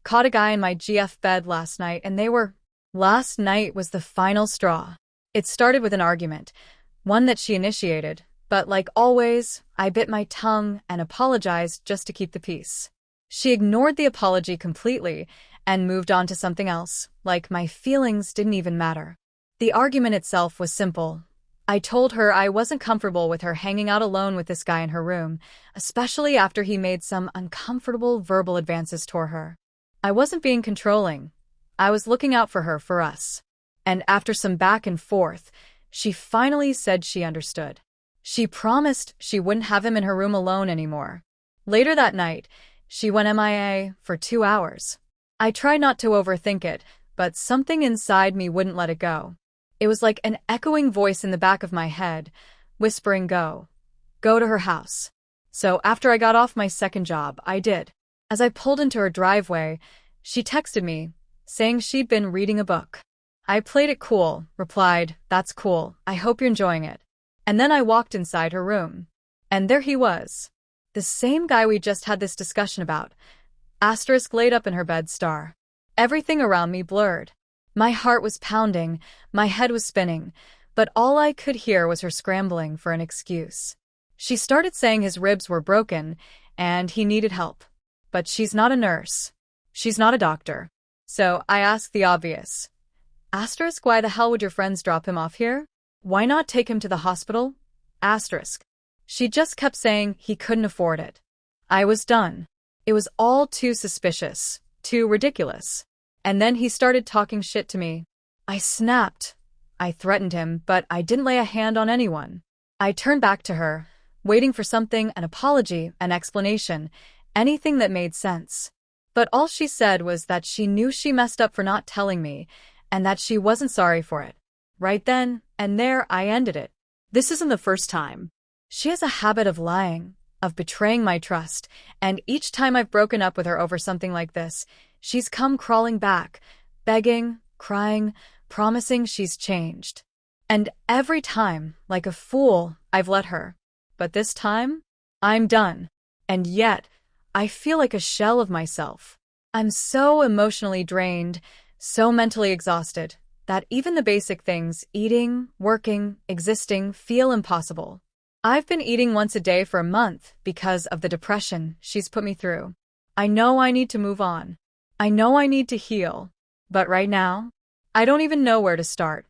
caught a guy in my GF bed last night and they were... Last night was the final straw. It started with an argument, one that she initiated, but like always, I bit my tongue and apologized just to keep the peace. She ignored the apology completely and moved on to something else, like my feelings didn't even matter. The argument itself was simple. I told her I wasn't comfortable with her hanging out alone with this guy in her room, especially after he made some uncomfortable verbal advances toward her. I wasn't being controlling. I was looking out for her, for us. And after some back and forth, she finally said she understood. She promised she wouldn't have him in her room alone anymore. Later that night, she went MIA for 2 hours. I tried not to overthink it, but something inside me wouldn't let it go. It was like an echoing voice in the back of my head, whispering, go to her house. So after I got off my second job, I did. As I pulled into her driveway, she texted me, saying she'd been reading a book. I played it cool, replied, that's cool, I hope you're enjoying it. And then I walked inside her room. And there he was. The same guy we just had this discussion about. Asterisk laid up in her bed star. Everything around me blurred. My heart was pounding, my head was spinning, but all I could hear was her scrambling for an excuse. She started saying his ribs were broken and he needed help. But she's not a nurse. She's not a doctor. So I asked the obvious. Asterisk, why the hell would your friends drop him off here? Why not take him to the hospital? Asterisk. She just kept saying he couldn't afford it. I was done. It was all too suspicious, too ridiculous. And then he started talking shit to me. I snapped. I threatened him, but I didn't lay a hand on anyone. I turned back to her, waiting for something, an apology, an explanation, anything that made sense. But all she said was that she knew she messed up for not telling me, and that she wasn't sorry for it. Right then and there, I ended it. This isn't the first time. She has a habit of lying, of betraying my trust, and each time I've broken up with her over something like this, she's come crawling back, begging, crying, promising she's changed. And every time, like a fool, I've let her. But this time, I'm done. And yet, I feel like a shell of myself. I'm so emotionally drained, so mentally exhausted, that even the basic things, eating, working, existing, feel impossible. I've been eating once a day for a month because of the depression she's put me through. I know I need to move on. I know I need to heal. But right now, I don't even know where to start.